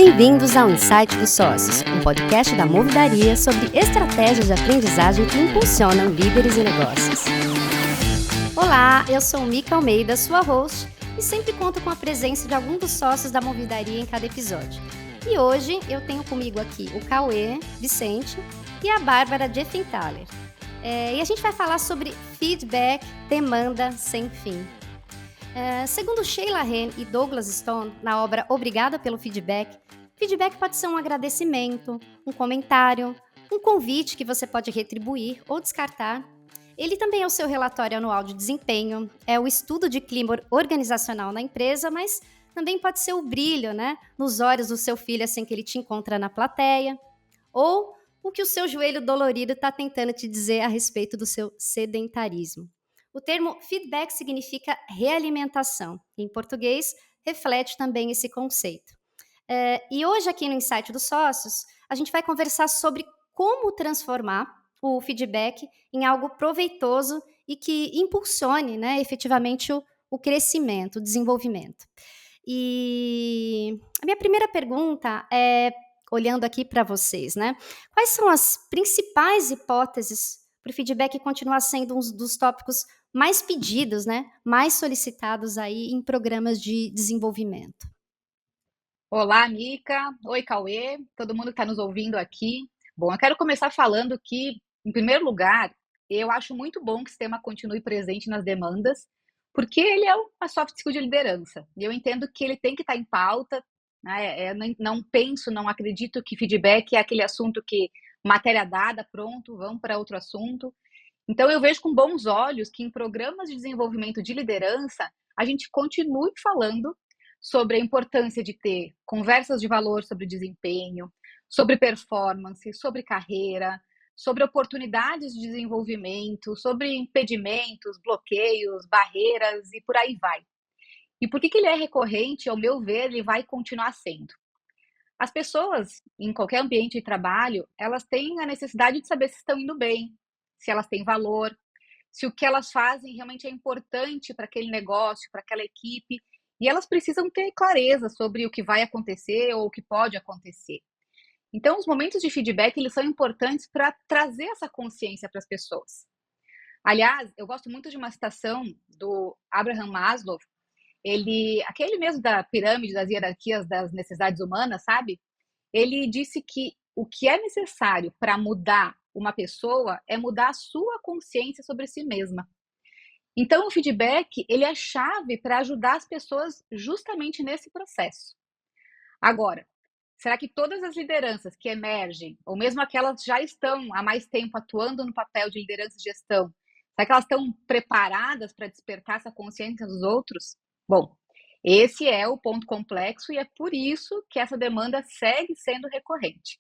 Bem-vindos ao Insight dos Sócios, um podcast da Movidaria sobre estratégias de aprendizagem que impulsionam líderes e negócios. Olá, eu sou Mica Almeida, sua host, e sempre conto com a presença de algum dos sócios da Movidaria em cada episódio. E hoje eu tenho comigo aqui o Cauê Vicente e a Bárbara Jeffenthaler. E a gente vai falar sobre feedback, demanda sem fim. Segundo Sheila Heen e Douglas Stone, na obra Obrigada pelo Feedback, feedback pode ser um agradecimento, um comentário, um convite que você pode retribuir ou descartar. Ele também é o seu relatório anual de desempenho, é o estudo de clima organizacional na empresa, mas também pode ser o brilho, nos olhos do seu filho assim que ele te encontra na plateia, ou o que o seu joelho dolorido está tentando te dizer a respeito do seu sedentarismo. O termo feedback significa realimentação. Em português, reflete também esse conceito. E hoje, aqui no Insight dos Sócios, a gente vai conversar sobre como transformar o feedback em algo proveitoso e que impulsione, efetivamente o crescimento, o desenvolvimento. E a minha primeira pergunta é, olhando aqui para vocês, quais são as principais hipóteses para o feedback continuar sendo um dos tópicos mais pedidos, mais solicitados aí em programas de desenvolvimento? Olá, Mica. Oi, Cauê. Todo mundo que está nos ouvindo aqui. Bom, eu quero começar falando que, em primeiro lugar, eu acho muito bom que esse tema continue presente nas demandas, porque ele é uma soft skill de liderança. E eu entendo que ele tem que estar em pauta, né? Não penso, não acredito que feedback é aquele assunto que matéria dada, pronto, vamos para outro assunto. Então, eu vejo com bons olhos que em programas de desenvolvimento de liderança, a gente continue falando sobre a importância de ter conversas de valor sobre desempenho, sobre performance, sobre carreira, sobre oportunidades de desenvolvimento, sobre impedimentos, bloqueios, barreiras e por aí vai. E por que ele é recorrente? Ao meu ver, ele vai continuar sendo. As pessoas, em qualquer ambiente de trabalho, elas têm a necessidade de saber se estão indo bem, se elas têm valor, se o que elas fazem realmente é importante para aquele negócio, para aquela equipe, e elas precisam ter clareza sobre o que vai acontecer ou o que pode acontecer. Então, os momentos de feedback, eles são importantes para trazer essa consciência para as pessoas. Aliás, eu gosto muito de uma citação do Abraham Maslow, aquele mesmo da pirâmide das hierarquias das necessidades humanas, sabe? Ele disse que o que é necessário para mudar uma pessoa é mudar a sua consciência sobre si mesma. Então, o feedback, ele é chave para ajudar as pessoas justamente nesse processo. Agora, será que todas as lideranças que emergem, ou mesmo aquelas que já estão há mais tempo atuando no papel de liderança e gestão, será que elas estão preparadas para despertar essa consciência dos outros? Bom, esse é o ponto complexo e é por isso que essa demanda segue sendo recorrente.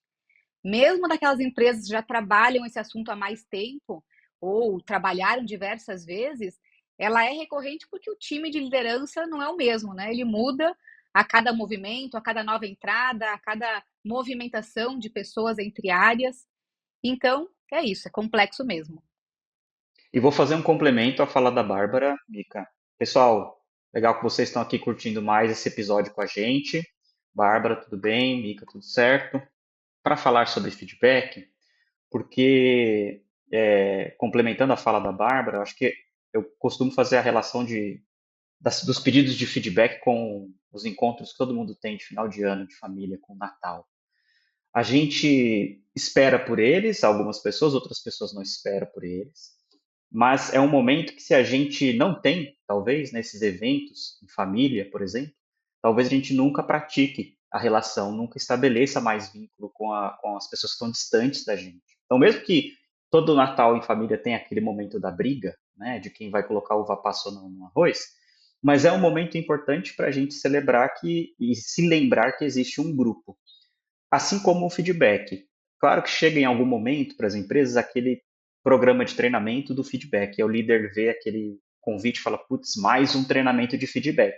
Mesmo daquelas empresas que já trabalham esse assunto há mais tempo, ou trabalharam diversas vezes, ela é recorrente porque o time de liderança não é o mesmo, né? Ele muda a cada movimento, a cada nova entrada, a cada movimentação de pessoas entre áreas. Então, é isso, é complexo mesmo. E vou fazer um complemento à fala da Bárbara, Mica. Pessoal, legal que vocês estão aqui curtindo mais esse episódio com a gente. Bárbara, tudo bem? Mica, tudo certo? Para falar sobre feedback, porque, complementando a fala da Bárbara, acho que eu costumo fazer a relação dos pedidos de feedback com os encontros que todo mundo tem de final de ano, de família, com o Natal. A gente espera por eles, algumas pessoas, outras pessoas não esperam por eles. Mas é um momento que, se a gente não tem, talvez, nesses eventos, em família, por exemplo, talvez a gente nunca pratique a relação, nunca estabeleça mais vínculo com as pessoas que estão distantes da gente. Então, mesmo que todo Natal em família tenha aquele momento da briga, né, de quem vai colocar uva passa ou não no arroz, mas é um momento importante para a gente celebrar e se lembrar que existe um grupo. Assim como o feedback. Claro que chega em algum momento para as empresas aquele programa de treinamento do feedback. É o líder vê aquele convite e fala, putz, mais um treinamento de feedback.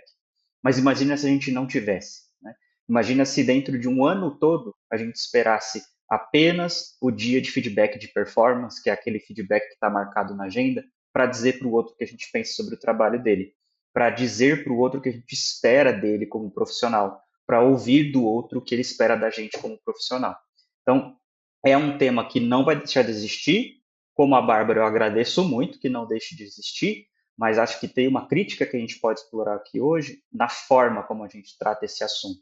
Mas imagina se a gente não tivesse, né? Imagina se dentro de um ano todo a gente esperasse apenas o dia de feedback de performance, que é aquele feedback que está marcado na agenda, para dizer para o outro o que a gente pensa sobre o trabalho dele, para dizer para o outro o que a gente espera dele como profissional, para ouvir do outro o que ele espera da gente como profissional. Então, é um tema que não vai deixar de existir. Como a Bárbara, eu agradeço muito que não deixe de existir, mas acho que tem uma crítica que a gente pode explorar aqui hoje na forma como a gente trata esse assunto.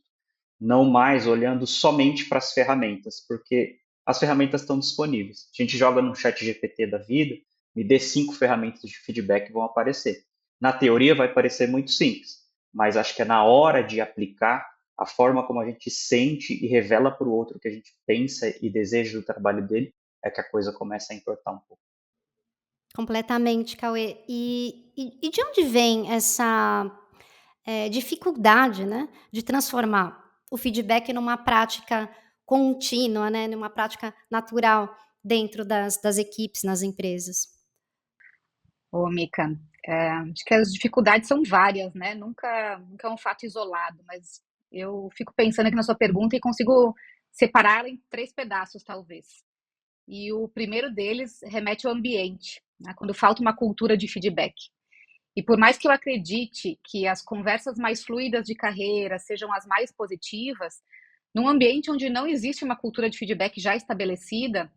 Não mais olhando somente para as ferramentas, porque as ferramentas estão disponíveis. A gente joga no chat GPT da vida, me dê 5 ferramentas de feedback que vão aparecer. Na teoria vai parecer muito simples, mas acho que é na hora de aplicar a forma como a gente sente e revela para o outro o que a gente pensa e deseja do trabalho dele, é que a coisa começa a importar um pouco. Completamente, Cauê. E de onde vem essa, dificuldade, né, de transformar o feedback numa prática contínua, né, numa prática natural dentro das equipes, nas empresas? Ô, Mica, acho que as dificuldades são várias, né? Nunca é um fato isolado, mas eu fico pensando aqui na sua pergunta e consigo separar em 3 pedaços, talvez. E o primeiro deles remete ao ambiente, né? Quando falta uma cultura de feedback. E por mais que eu acredite que as conversas mais fluidas de carreira sejam as mais positivas, num ambiente onde não existe uma cultura de feedback já estabelecida,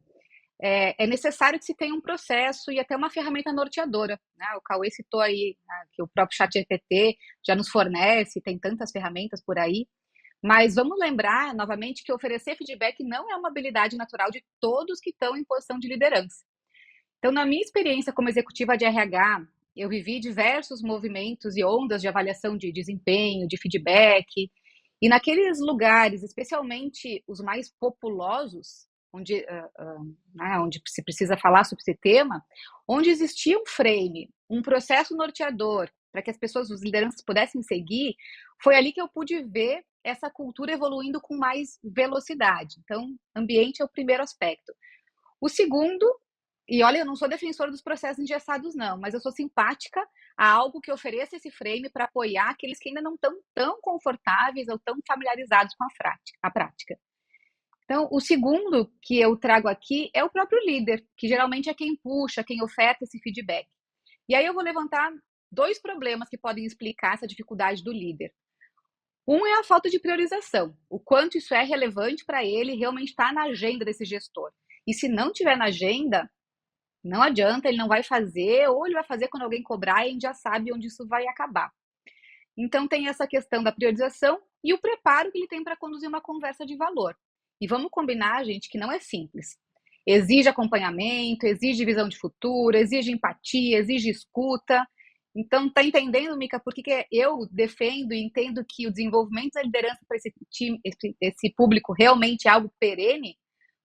é necessário que se tenha um processo e até uma ferramenta norteadora, né? O Cauê citou aí, né, que o próprio ChatGPT já nos fornece, tem tantas ferramentas por aí, mas vamos lembrar novamente que oferecer feedback não é uma habilidade natural de todos que estão em posição de liderança. Então, na minha experiência como executiva de RH, eu vivi diversos movimentos e ondas de avaliação de desempenho, de feedback, e naqueles lugares, especialmente os mais populosos, onde se precisa falar sobre esse tema, onde existia um frame, um processo norteador para que as pessoas, os lideranças pudessem seguir, foi ali que eu pude ver essa cultura evoluindo com mais velocidade. Então, ambiente é o primeiro aspecto. O segundo, e olha, eu não sou defensora dos processos engessados, não, mas eu sou simpática a algo que ofereça esse frame para apoiar aqueles que ainda não estão tão confortáveis ou tão familiarizados com a prática. Então, o segundo que eu trago aqui é o próprio líder, que geralmente é quem puxa, quem oferta esse feedback. E aí eu vou levantar 2 problemas que podem explicar essa dificuldade do líder. Um é a falta de priorização, o quanto isso é relevante para ele realmente estar na agenda desse gestor. E se não tiver na agenda, não adianta, ele não vai fazer, ou ele vai fazer quando alguém cobrar e a gente já sabe onde isso vai acabar. Então tem essa questão da priorização e o preparo que ele tem para conduzir uma conversa de valor. E vamos combinar, gente, que não é simples. Exige acompanhamento, exige visão de futuro, exige empatia, exige escuta. Então, tá entendendo, Mica, por que eu defendo e entendo que o desenvolvimento da liderança para esse time, esse público realmente é algo perene?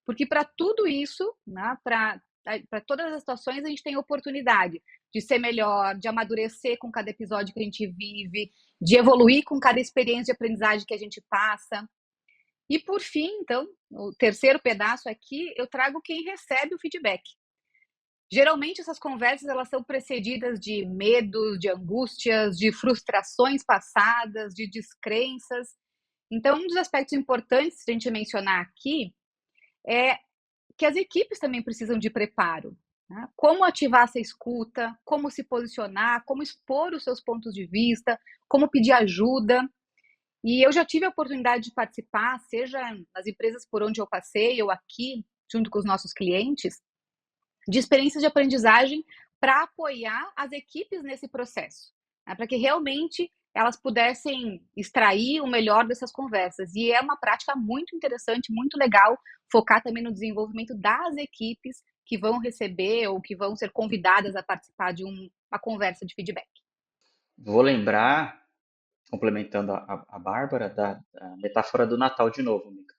Porque para tudo isso, né, para todas as situações, a gente tem oportunidade de ser melhor, de amadurecer com cada episódio que a gente vive, de evoluir com cada experiência de aprendizagem que a gente passa. E por fim, então, o terceiro pedaço aqui, eu trago quem recebe o feedback. Geralmente essas conversas elas são precedidas de medos, de angústias, de frustrações passadas, de descrenças. Então, um dos aspectos importantes de a gente mencionar aqui é que as equipes também precisam de preparo, né? Como ativar essa escuta, como se posicionar, como expor os seus pontos de vista, como pedir ajuda. E eu já tive a oportunidade de participar, seja nas empresas por onde eu passei ou aqui, junto com os nossos clientes, de experiências de aprendizagem para apoiar as equipes nesse processo, né? Para que realmente elas pudessem extrair o melhor dessas conversas. E é uma prática muito interessante, muito legal, focar também no desenvolvimento das equipes que vão receber ou que vão ser convidadas a participar de uma conversa de feedback. Vou lembrar, complementando a Bárbara, da metáfora do Natal de novo, Mica.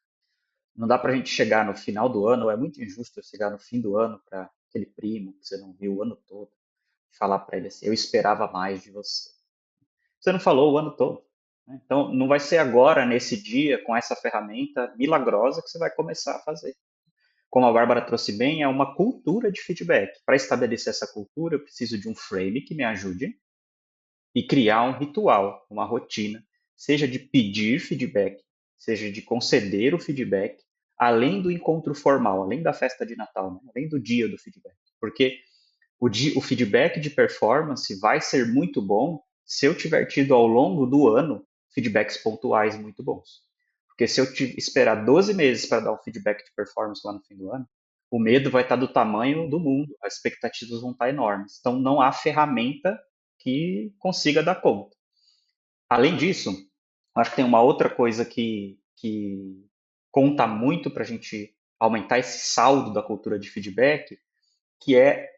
Não dá para a gente chegar no final do ano, ou é muito injusto eu chegar no fim do ano para aquele primo que você não viu o ano todo, e falar para ele assim, eu esperava mais de você. Você não falou o ano todo, né? Então, não vai ser agora, nesse dia, com essa ferramenta milagrosa que você vai começar a fazer. Como a Bárbara trouxe bem, é uma cultura de feedback. Para estabelecer essa cultura, eu preciso de um frame que me ajude e criar um ritual, uma rotina, seja de pedir feedback, seja de conceder o feedback, além do encontro formal, além da festa de Natal, né? Além do dia do feedback. Porque o feedback de performance vai ser muito bom se eu tiver tido ao longo do ano feedbacks pontuais muito bons. Porque se eu esperar 12 meses para dar um feedback de performance lá no fim do ano, o medo vai estar do tamanho do mundo, as expectativas vão estar enormes. Então, não há ferramenta que consiga dar conta. Além disso, acho que tem uma outra coisa que conta muito para a gente aumentar esse saldo da cultura de feedback, que é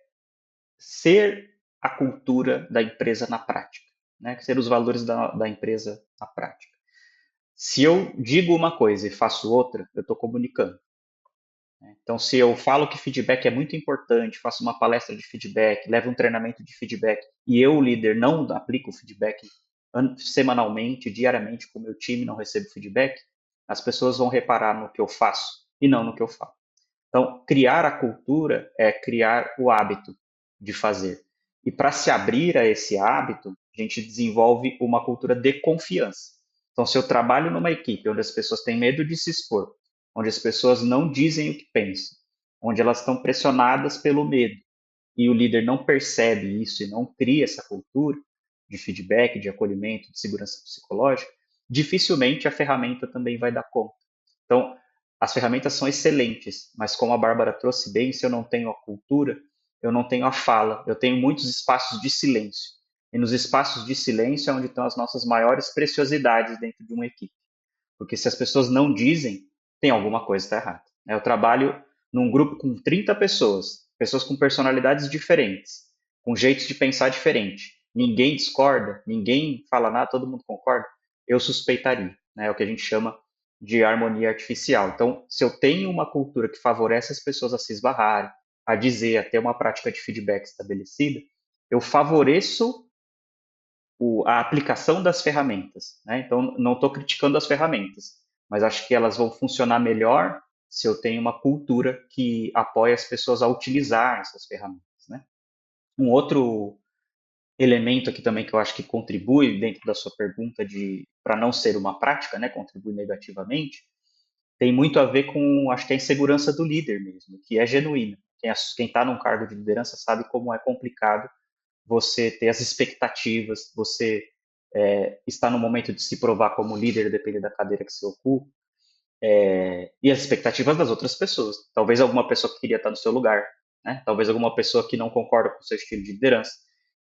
ser a cultura da empresa na prática, né? Ser os valores da empresa na prática. Se eu digo uma coisa e faço outra, eu estou comunicando. Então, se eu falo que feedback é muito importante, faço uma palestra de feedback, levo um treinamento de feedback e eu, líder, não aplico feedback semanalmente, diariamente com o meu time, não recebo feedback, as pessoas vão reparar no que eu faço e não no que eu falo. Então, criar a cultura é criar o hábito de fazer. E para se abrir a esse hábito, a gente desenvolve uma cultura de confiança. Então, se eu trabalho numa equipe onde as pessoas têm medo de se expor, onde as pessoas não dizem o que pensam, onde elas estão pressionadas pelo medo, e o líder não percebe isso e não cria essa cultura de feedback, de acolhimento, de segurança psicológica, dificilmente a ferramenta também vai dar conta. Então, as ferramentas são excelentes, mas como a Bárbara trouxe bem, se eu não tenho a cultura, eu não tenho a fala, eu tenho muitos espaços de silêncio. E nos espaços de silêncio é onde estão as nossas maiores preciosidades dentro de uma equipe. Porque se as pessoas não dizem, tem alguma coisa que está errada. Eu trabalho num grupo com 30 pessoas, pessoas com personalidades diferentes, com jeitos de pensar diferente. Ninguém discorda, ninguém fala nada, todo mundo concorda. Eu suspeitaria. Né? É o que a gente chama de harmonia artificial. Então, se eu tenho uma cultura que favorece as pessoas a se esbarrarem, a dizer, a ter uma prática de feedback estabelecida, eu favoreço a aplicação das ferramentas. Né? Então, não estou criticando as ferramentas, mas acho que elas vão funcionar melhor se eu tenho uma cultura que apoia as pessoas a utilizar essas ferramentas. Né? Um outro elemento aqui também que eu acho que contribui dentro da sua pergunta de para não ser uma prática, né, contribui negativamente, tem muito a ver com, acho que a insegurança do líder mesmo, que é genuína. Quem está num cargo de liderança sabe como é complicado você ter as expectativas, você está no momento de se provar como líder, depende da cadeira que você ocupa, e as expectativas das outras pessoas. Talvez alguma pessoa que queria estar no seu lugar, né? Talvez alguma pessoa que não concorda com o seu estilo de liderança.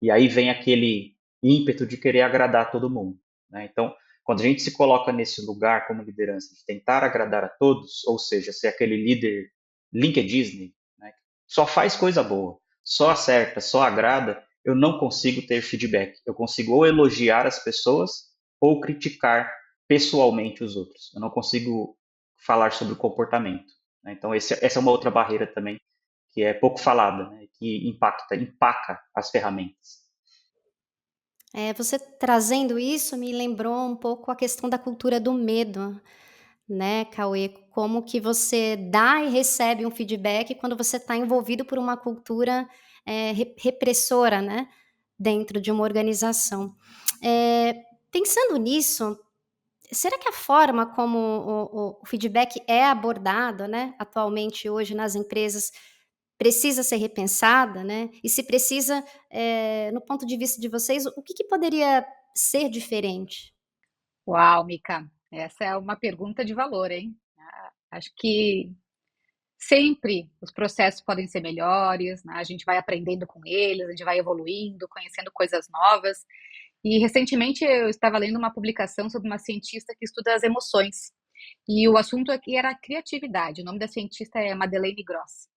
E aí vem aquele ímpeto de querer agradar todo mundo. Né? Então, quando a gente se coloca nesse lugar como liderança, de tentar agradar a todos, ou seja, ser aquele líder Disney, né? Só faz coisa boa, só acerta, só agrada, eu não consigo ter feedback. Eu consigo ou elogiar as pessoas ou criticar pessoalmente os outros. Eu não consigo falar sobre o comportamento. Né? Então, essa é uma outra barreira também que é pouco falada, né? Que empaca as ferramentas. Você trazendo isso me lembrou um pouco a questão da cultura do medo, né, Cauê? Como que você dá e recebe um feedback quando você está envolvido por uma cultura repressora, né, dentro de uma organização. Pensando nisso, será que a forma como o feedback é abordado, né, atualmente hoje nas empresas precisa ser repensada, né? E se precisa, no ponto de vista de vocês, o que poderia ser diferente? Uau, Mica, essa é uma pergunta de valor, hein? Acho que sempre os processos podem ser melhores, né? A gente vai aprendendo com eles, a gente vai evoluindo, conhecendo coisas novas. E recentemente eu estava lendo uma publicação sobre uma cientista que estuda as emoções. E o assunto aqui era a criatividade. O nome da cientista é Madeleine Gross.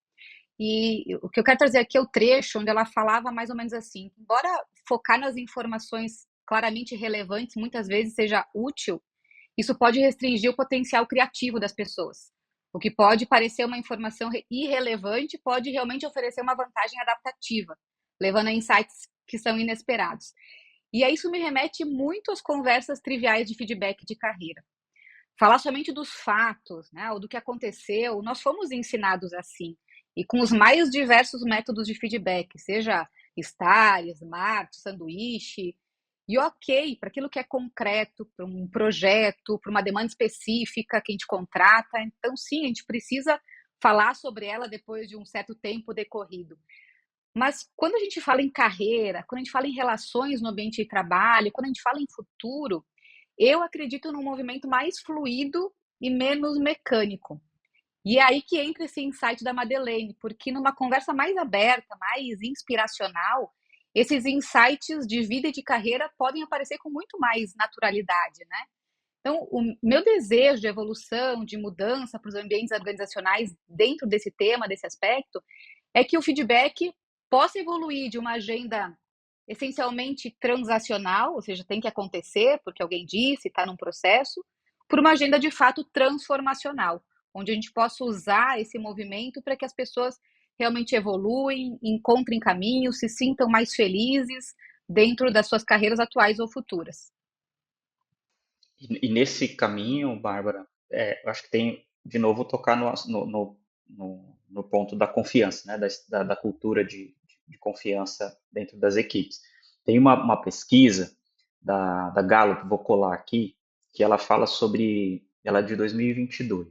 E o que eu quero trazer aqui é o trecho onde ela falava mais ou menos assim: embora focar nas informações claramente relevantes muitas vezes seja útil, isso pode restringir o potencial criativo das pessoas. O que pode parecer uma informação irrelevante pode realmente oferecer uma vantagem adaptativa, levando a insights que são inesperados. E aí isso me remete muito às conversas triviais de feedback de carreira. Falar somente dos fatos, né, ou do que aconteceu, nós fomos ensinados assim, e com os mais diversos métodos de feedback, seja STAR, SMART, sanduíche, e ok, para aquilo que é concreto, para um projeto, para uma demanda específica que a gente contrata, então sim, a gente precisa falar sobre ela depois de um certo tempo decorrido. Mas quando a gente fala em carreira, quando a gente fala em relações no ambiente de trabalho, quando a gente fala em futuro, Eu acredito num movimento mais fluido e menos mecânico. E é aí que entra esse insight da Madeleine, porque numa conversa mais aberta, mais inspiracional, esses insights de vida e de carreira podem aparecer com muito mais naturalidade, né? Então, o meu desejo de evolução, de mudança para os ambientes organizacionais dentro desse tema, desse aspecto, é que o feedback possa evoluir de uma agenda essencialmente transacional, ou seja, tem que acontecer porque alguém disse, está num processo, por uma agenda de fato transformacional, onde a gente possa usar esse movimento para que as pessoas realmente evoluem, encontrem caminhos, se sintam mais felizes dentro das suas carreiras atuais ou futuras. E nesse caminho, Bárbara, eu acho que tem, de novo, tocar no ponto da confiança, né? Da cultura de confiança dentro das equipes. Tem uma pesquisa da Gallup, vou colar aqui, que ela fala sobre, ela é de 2022.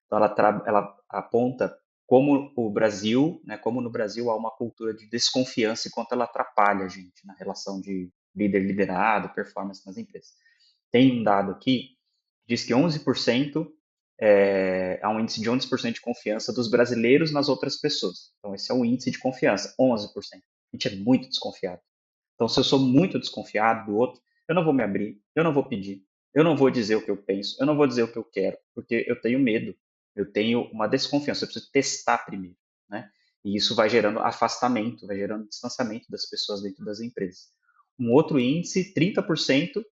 Então, ela aponta como o Brasil, né, como no Brasil há uma cultura de desconfiança e quanto ela atrapalha a gente na relação de líder-liderado, performance nas empresas. Tem um dado aqui que diz que 11% há um índice de 11% de confiança dos brasileiros nas outras pessoas. Então, esse é o índice de confiança, 11%. A gente é muito desconfiado. Então, se eu sou muito desconfiado do outro, eu não vou me abrir, eu não vou pedir, eu não vou dizer o que eu penso, eu não vou dizer o que eu quero, porque eu tenho medo, eu tenho uma desconfiança, eu preciso testar primeiro, né? E isso vai gerando afastamento, vai gerando distanciamento das pessoas dentro das empresas. Um outro índice, 30%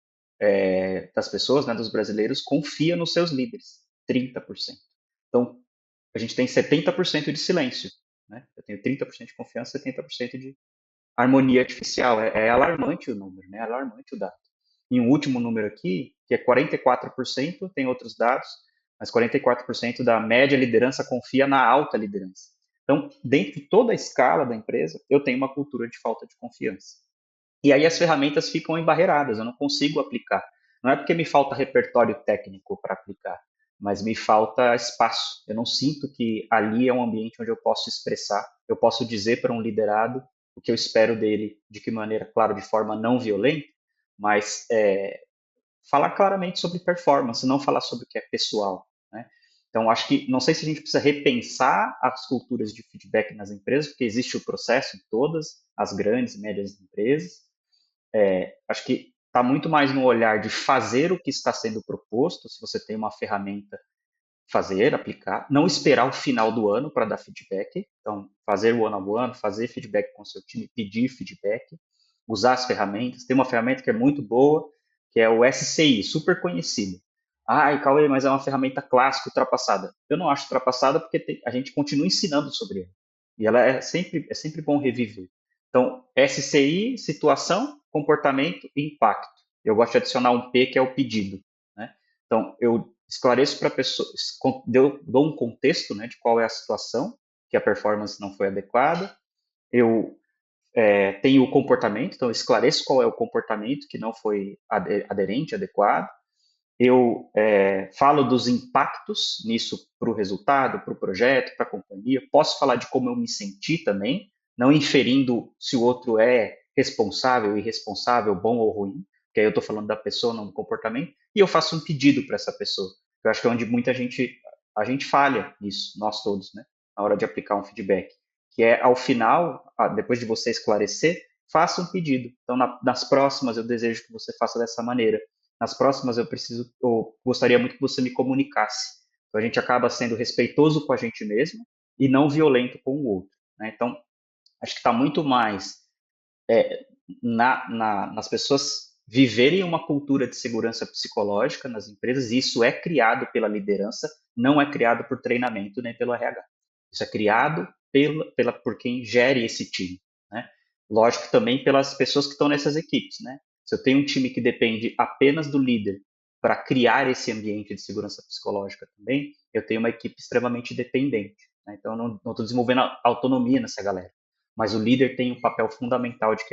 das pessoas, né, dos brasileiros, confia nos seus líderes. 30%. Então, a gente tem 70% de silêncio. Né? Eu tenho 30% de confiança, 70% de harmonia artificial. É alarmante o número, né? É alarmante o dado. E um último número aqui, que é 44%, tem outros dados, mas 44% da média liderança confia na alta liderança. Então, dentro de toda a escala da empresa, eu tenho uma cultura de falta de confiança. E aí as ferramentas ficam embarreiradas, eu não consigo aplicar. Não é porque me falta repertório técnico para aplicar, mas me falta espaço. Eu não sinto que ali é um ambiente onde eu posso expressar, eu posso dizer para um liderado o que eu espero dele, de que maneira, claro, de forma não violenta, mas falar claramente sobre performance, não falar sobre o que é pessoal. Né? Então, acho que, não sei se a gente precisa repensar as culturas de feedback nas empresas, porque existe o processo em todas as grandes e médias empresas, acho que está muito mais no olhar de fazer o que está sendo proposto, se você tem uma ferramenta, fazer, aplicar, não esperar o final do ano para dar feedback, então fazer o one-on-one, fazer feedback com o seu time, pedir feedback, usar as ferramentas, tem uma ferramenta que é muito boa, que é o SCI, super conhecido. Ai, Cauê, mas é uma ferramenta clássica, ultrapassada. Eu não acho ultrapassada porque a gente continua ensinando sobre ela. E ela é sempre bom reviver. Então, SCI, situação, comportamento e impacto. Eu gosto de adicionar um P, que é o pedido. Né? Então, eu esclareço para a pessoa, dou um contexto, né, de qual é a situação, que a performance não foi adequada. Eu tenho o comportamento, então eu esclareço qual é o comportamento que não foi aderente, adequado. Eu falo dos impactos nisso para o resultado, para o projeto, para a companhia. Posso falar de como eu me senti também, não inferindo se o outro é responsável, irresponsável, bom ou ruim, que aí eu estou falando da pessoa, não do comportamento, e eu faço um pedido para essa pessoa. Eu acho que é onde a gente falha nisso, nós todos, né, na hora de aplicar um feedback, que é ao final, depois de você esclarecer, faça um pedido. Então, nas próximas, eu desejo que você faça dessa maneira. Nas próximas eu gostaria muito que você me comunicasse. Então a gente acaba sendo respeitoso com a gente mesmo e não violento com o outro. Né? Então, acho que está muito mais nas pessoas viverem uma cultura de segurança psicológica nas empresas, e isso é criado pela liderança, não é criado por treinamento nem pelo RH. Isso é criado por quem gere esse time. Né? Lógico, também pelas pessoas que estão nessas equipes. Né? Se eu tenho um time que depende apenas do líder para criar esse ambiente de segurança psicológica também, eu tenho uma equipe extremamente dependente. Né? Então, eu não estou desenvolvendo autonomia nessa galera. Mas o líder tem um papel fundamental de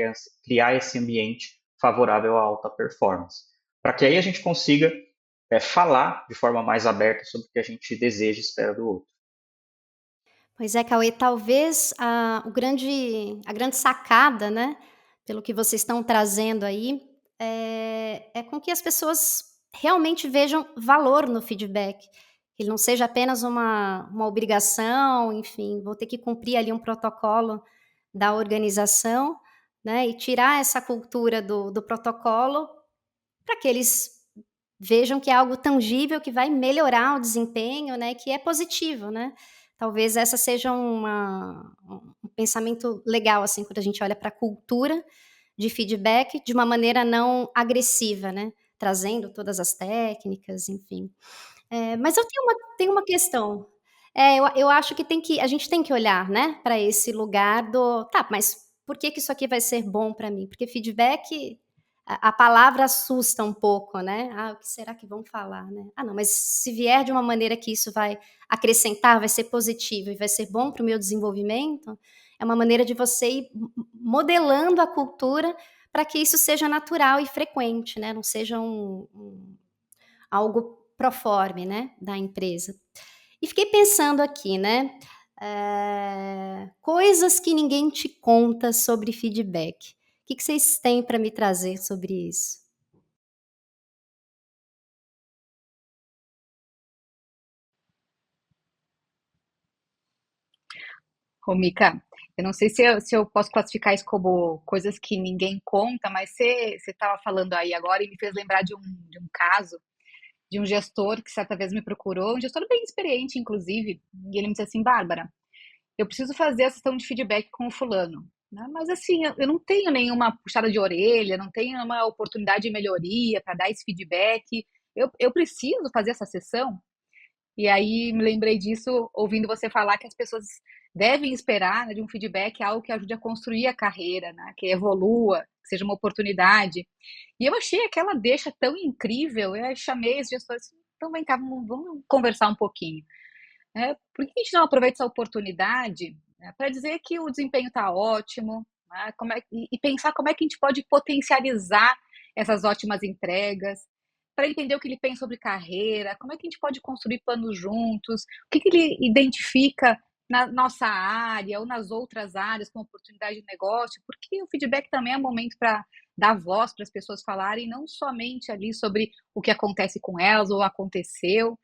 criar esse ambiente favorável à alta performance. Para que aí a gente consiga falar de forma mais aberta sobre o que a gente deseja e espera do outro. Pois é, Cauê, talvez a grande sacada, né, pelo que vocês estão trazendo aí, é com que as pessoas realmente vejam valor no feedback, que ele não seja apenas uma obrigação, enfim, vou ter que cumprir ali um protocolo da organização, né, e tirar essa cultura do protocolo para que eles vejam que é algo tangível que vai melhorar o desempenho, né, que é positivo, né. Talvez essa seja um pensamento legal, assim, quando a gente olha para a cultura de feedback de uma maneira não agressiva, né, trazendo todas as técnicas, enfim. Mas eu tenho uma questão. Eu acho que a gente tem que olhar, né, para esse lugar do: "Tá, mas por que que isso aqui vai ser bom para mim?" Porque feedback, a palavra assusta um pouco, né. "Ah, o que será que vão falar, né? Ah, não, mas se vier de uma maneira que isso vai acrescentar, vai ser positivo e vai ser bom para o meu desenvolvimento", é uma maneira de você ir modelando a cultura para que isso seja natural e frequente, né, não seja algo proforme, né, da empresa. E fiquei pensando aqui, né, coisas que ninguém te conta sobre feedback. O que vocês têm para me trazer sobre isso? Ô, Mica, eu não sei se eu posso classificar isso como coisas que ninguém conta, mas você estava falando aí agora e me fez lembrar de um caso de um gestor que certa vez me procurou, um gestor bem experiente, inclusive, e ele me disse assim: Bárbara, eu preciso fazer a sessão de feedback com o fulano, né? Mas assim, eu não tenho nenhuma puxada de orelha, não tenho uma oportunidade de melhoria para dar esse feedback. Eu preciso fazer essa sessão? E aí me lembrei disso ouvindo você falar que as pessoas devem esperar, né, de um feedback algo que ajude a construir a carreira, né, que evolua, que seja uma oportunidade. E eu achei aquela deixa tão incrível, eu aí chamei os gestores, então vem cá, vamos conversar um pouquinho. Por que a gente não aproveita essa oportunidade, né, para dizer que o desempenho está ótimo, né, e pensar como é que a gente pode potencializar essas ótimas entregas, para entender o que ele pensa sobre carreira, como é que a gente pode construir planos juntos, o que que ele identifica na nossa área ou nas outras áreas como oportunidade de negócio, porque o feedback também é um momento para dar voz para as pessoas falarem, não somente ali sobre o que acontece com elas ou aconteceu,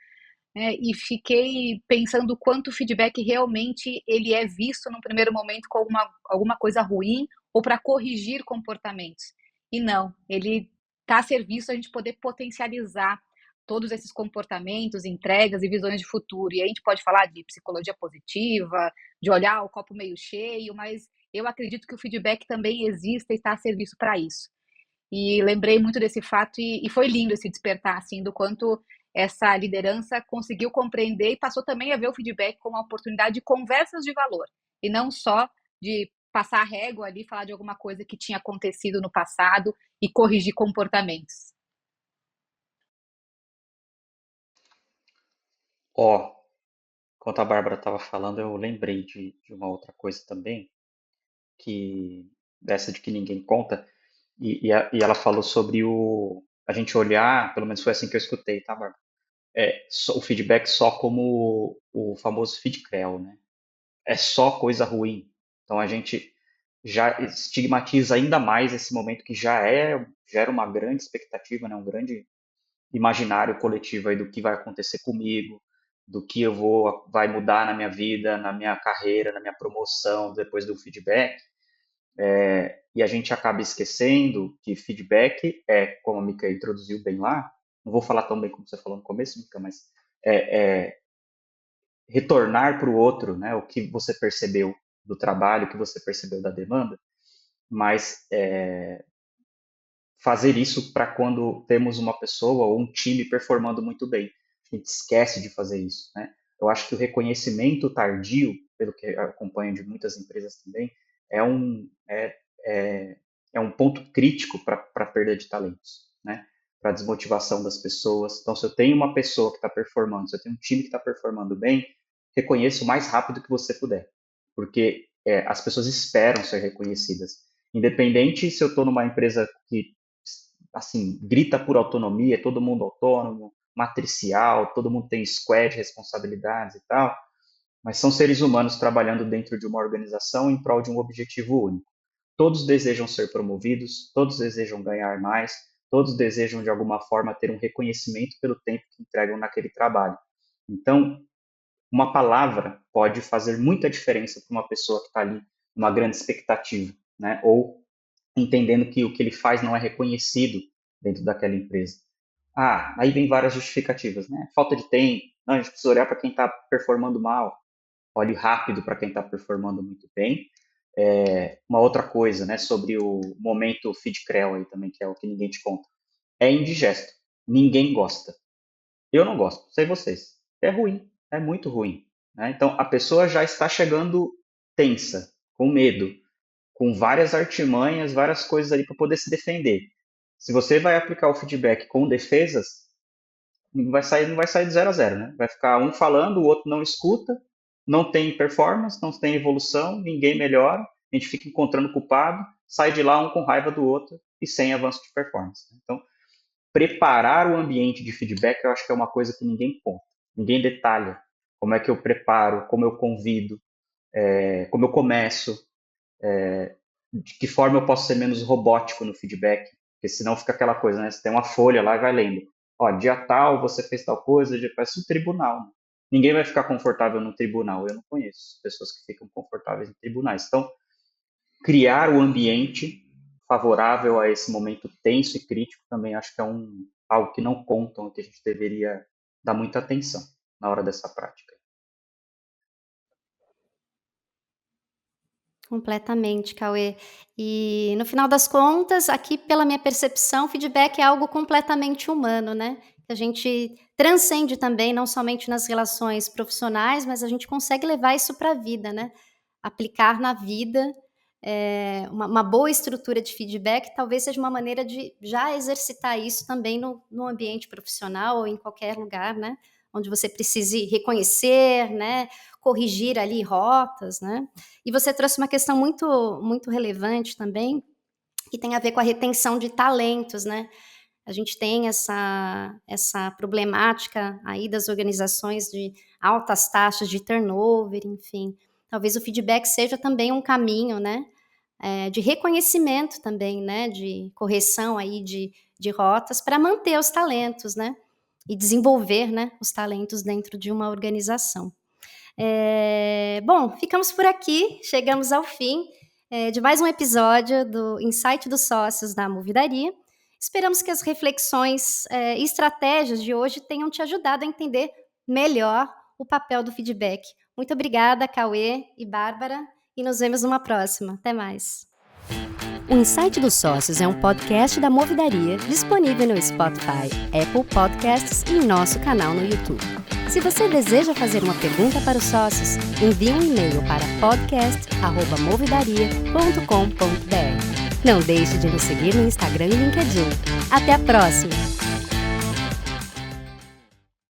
e fiquei pensando o quanto o feedback realmente ele é visto num primeiro momento como alguma coisa ruim ou para corrigir comportamentos. E não, ele está a serviço a gente poder potencializar todos esses comportamentos, entregas e visões de futuro. E aí a gente pode falar de psicologia positiva, de olhar o copo meio cheio, mas eu acredito que o feedback também existe e está a serviço para isso. E lembrei muito desse fato e foi lindo esse despertar, assim, do quanto essa liderança conseguiu compreender e passou também a ver o feedback como uma oportunidade de conversas de valor, e não só de passar a régua ali, falar de alguma coisa que tinha acontecido no passado e corrigir comportamentos. Ó, enquanto a Bárbara estava falando, eu lembrei de uma outra coisa também, que dessa de que ninguém conta, e ela falou sobre a gente olhar, pelo menos foi assim que eu escutei, tá, Bárbara? O feedback só como o famoso feedcrel, né? É só coisa ruim. Então a gente já estigmatiza ainda mais esse momento que gera uma grande expectativa, né? Um grande imaginário coletivo aí do que vai acontecer comigo, do que vai mudar na minha vida, na minha carreira, na minha promoção depois do feedback. E a gente acaba esquecendo que feedback como a Mika introduziu bem lá, não vou falar tão bem como você falou no começo, Mika, mas é retornar para o outro, né, o que você percebeu do trabalho, o que você percebeu da demanda, mas fazer isso para quando temos uma pessoa ou um time performando muito bem. A gente esquece de fazer isso, né? Eu acho que o reconhecimento tardio, pelo que eu acompanho de muitas empresas também, é um, é, é, é um ponto crítico para a perda de talentos, né? Para a desmotivação das pessoas. Então, se eu tenho uma pessoa que está performando, se eu tenho um time que está performando bem, reconheça o mais rápido que você puder, porque as pessoas esperam ser reconhecidas. Independente se eu estou numa empresa que assim, grita por autonomia, é todo mundo autônomo, matricial, todo mundo tem squad, responsabilidades e tal, mas são seres humanos trabalhando dentro de uma organização em prol de um objetivo único. Todos desejam ser promovidos, todos desejam ganhar mais, todos desejam de alguma forma ter um reconhecimento pelo tempo que entregam naquele trabalho. Então, uma palavra pode fazer muita diferença para uma pessoa que está ali numa grande expectativa, né? Ou entendendo que o que ele faz não é reconhecido dentro daquela empresa. Aí vem várias justificativas, né? Falta de tempo, não, a gente precisa olhar para quem está performando mal, olhe rápido para quem está performando muito bem. Uma outra coisa, né, sobre o momento feed creu aí também, que é o que ninguém te conta. É indigesto. Ninguém gosta. Eu não gosto, sei vocês. É ruim, é muito ruim. Né? Então, a pessoa já está chegando tensa, com medo, com várias artimanhas, várias coisas ali para poder se defender. Se você vai aplicar o feedback com defesas, não vai sair de 0 a 0, né? Vai ficar um falando, o outro não escuta, não tem performance, não tem evolução, ninguém melhora, a gente fica encontrando culpado, sai de lá um com raiva do outro e sem avanço de performance. Então, preparar o ambiente de feedback, eu acho que é uma coisa que ninguém conta, ninguém detalha. Como é que eu preparo, como eu convido, como eu começo, de que forma eu posso ser menos robótico no feedback, porque senão fica aquela coisa, né? Você tem uma folha lá e vai lendo. Dia tal, você fez tal coisa, parece um tribunal. Né? Ninguém vai ficar confortável no tribunal. Eu não conheço pessoas que ficam confortáveis em tribunais. Então, criar o ambiente favorável a esse momento tenso e crítico também acho que é algo que não contam, que a gente deveria dar muita atenção na hora dessa prática. Completamente, Cauê. E no final das contas, aqui pela minha percepção, feedback é algo completamente humano, né? Que a gente transcende também, não somente nas relações profissionais, mas a gente consegue levar isso para a vida, né? Aplicar na vida uma boa estrutura de feedback talvez seja uma maneira de já exercitar isso também no ambiente profissional ou em qualquer lugar, né? Onde você precise reconhecer, né? Corrigir ali rotas, né? E você trouxe uma questão muito, muito relevante também, que tem a ver com a retenção de talentos, né? A gente tem essa problemática aí das organizações de altas taxas de turnover, enfim. Talvez o feedback seja também um caminho, né? De reconhecimento também, né? De correção aí de rotas para manter os talentos, né? E desenvolver, né? Os talentos dentro de uma organização. Bom, ficamos por aqui, chegamos ao fim de mais um episódio do Insight dos Sócios da Movidaria. Esperamos que as reflexões e estratégias de hoje tenham te ajudado a entender melhor o papel do feedback. Muito obrigada, Cauê e Bárbara, e nos vemos numa próxima. Até mais. O Insight dos Sócios é um podcast da Movidaria, disponível no Spotify, Apple Podcasts e em nosso canal no YouTube. Se você deseja fazer uma pergunta para os sócios, envie um e-mail para podcast@movidaria.com.br. Não deixe de nos seguir no Instagram e LinkedIn. Até a próxima!